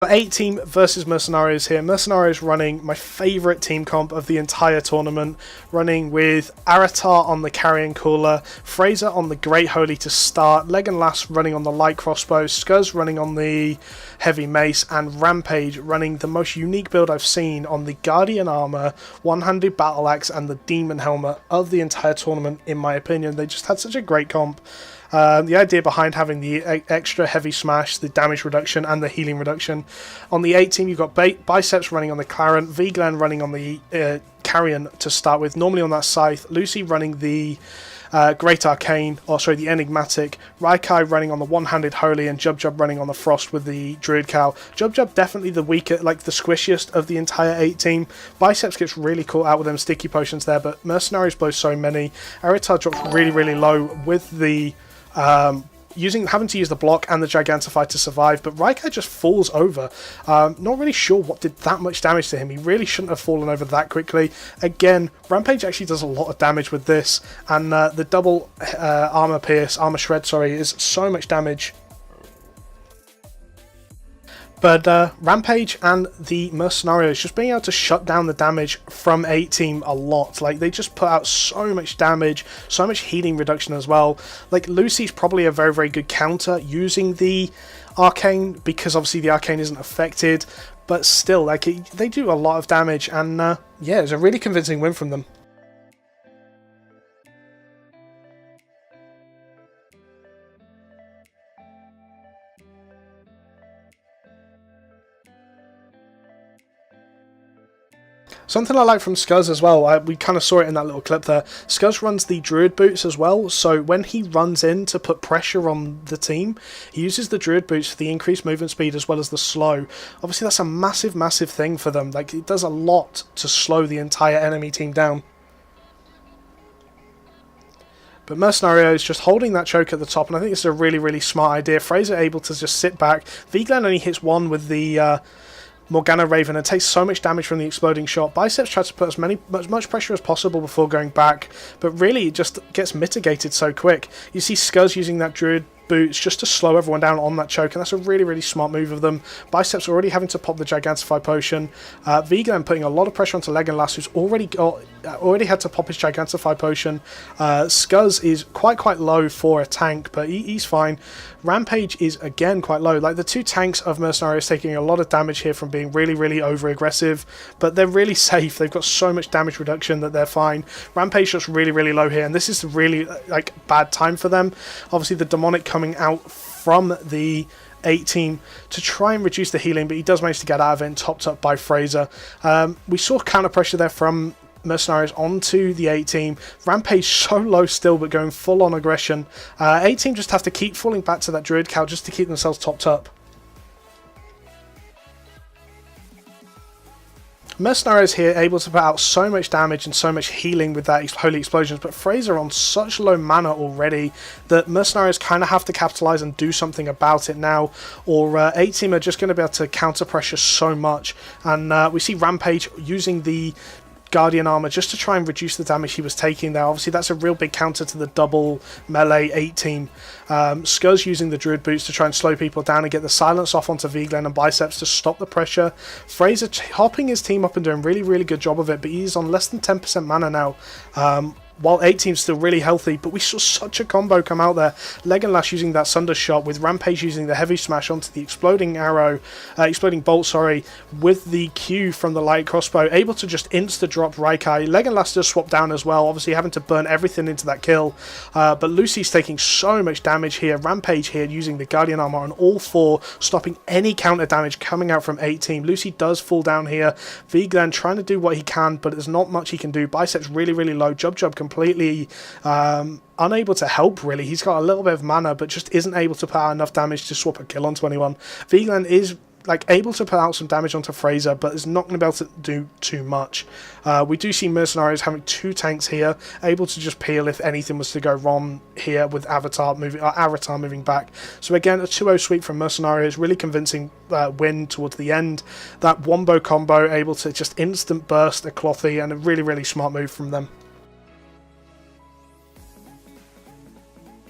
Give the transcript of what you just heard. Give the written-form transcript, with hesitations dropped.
8 team versus Mercenarios here. Mercenarios running my favourite team comp of the entire tournament, running with Aratar on the carrying cooler, Fraser on the Great Holy to start, Legolas running on the light crossbow, Skuz running on the heavy mace, and Rampage running the most unique build I've seen on the Guardian armor, one-handed battle axe, and the demon helmet of the entire tournament. In my opinion, they just had such a great comp. The idea behind having the extra heavy smash, the damage reduction, and the healing reduction. On the 8 team, you've got Biceps running on the Clarent, V-Glen running on the Carrion to start with, normally on that Scythe, Lucy running the Great Arcane, or sorry, the Enigmatic, Raikai running on the one-handed Holy, and Jub running on the Frost with the Druid Cow. Jub definitely the weaker, like the squishiest of the entire 8 team. Biceps gets really caught out with them sticky potions there, but Mercenaries blow so many. Eritar drops really low with the having to use the block and the Gigantify to survive, but Raikai just falls over. Not really sure what did that much damage to him. He really shouldn't have fallen over that quickly. Again, Rampage actually does a lot of damage with this, and the double armor shred, is so much damage. But Rampage and the Mercenarios just being able to shut down the damage from 8 team a lot. Like, they just put out so much damage, so much healing reduction as well. Like, Lucy's probably a very good counter using the Arcane, because obviously the Arcane isn't affected. But still, like, they do a lot of damage, and yeah, it's a really convincing win from them. Something I like from Skuz as well, we kind of saw it in that little clip there. Skuz runs the Druid Boots as well, so when he runs in to put pressure on the team, he uses the Druid Boots for the increased movement speed as well as the slow. Obviously that's a massive thing for them. Like, it does a lot to slow the entire enemy team down. But Mercenarios just holding that choke at the top, and I think it's a really smart idea. Fraser able to just sit back. V-Glen only hits one with the Morgana Raven and takes so much damage from the exploding shot. Biceps tries to put as much pressure as possible before going back, but really it just gets mitigated so quick. You see Skuz using that Druid Boots just to slow everyone down on that choke, and that's a really smart move of them. Biceps already having to pop the Gigantify potion. V-Glen putting a lot of pressure onto Legolas, who's already had to pop his Gigantify potion. Skuz is quite low for a tank, but he's fine. Rampage is again quite low. Like, the two tanks of Mercenarios taking a lot of damage here from being really over aggressive, but they're really safe. They've got so much damage reduction that they're fine. Rampage just really low here, and this is really like bad time for them. Obviously the demonic coming out from the 8 team to try and reduce the healing, but he does manage to get out of it and topped up by Fraser. We saw counter pressure there from Mercenarios onto the 8 team. Rampage so low still, but going full on aggression. 8 team just have to keep falling back to that Druid Cow just to keep themselves topped up. Mercenarios here able to put out so much damage and so much healing with that Holy Explosions, but Fraser on such low mana already that Mercenarios kind of have to capitalise and do something about it now, or 8 team are just going to be able to counter pressure so much. And we see Rampage using the Guardian armor just to try and reduce the damage he was taking there. Obviously that's a real big counter to the double melee 8 team. Skuz using the Druid Boots to try and slow people down and get the silence off onto V-Glen and Biceps to stop the pressure. Fraser hopping his team up and doing a really good job of it, but he's on less than 10% mana now. While 8 team's still really healthy, but we saw such a combo come out there. Legolas using that Sunder Shot, with Rampage using the Heavy Smash onto the exploding bolt, with the Q from the light crossbow, able to just insta-drop Raikai. Legolas does swap down as well, obviously having to burn everything into that kill, but Lucy's taking so much damage here. Rampage here using the Guardian Armor on all 4, stopping any counter damage coming out from 8 team. Lucy does fall down here. V-Glen trying to do what he can, but there's not much he can do. Biceps really low. Jub completely unable to help, really. He's got a little bit of mana, but just isn't able to put out enough damage to swap a kill onto anyone. V-Glen is like able to put out some damage onto Fraser, but is not going to be able to do too much. We do see Mercenarios having 2 tanks here, able to just peel if anything was to go wrong here with Avatar moving back. So again, a 2-0 sweep from Mercenarios, really convincing win towards the end. That wombo combo able to just instant burst a Clothy, and a really smart move from them.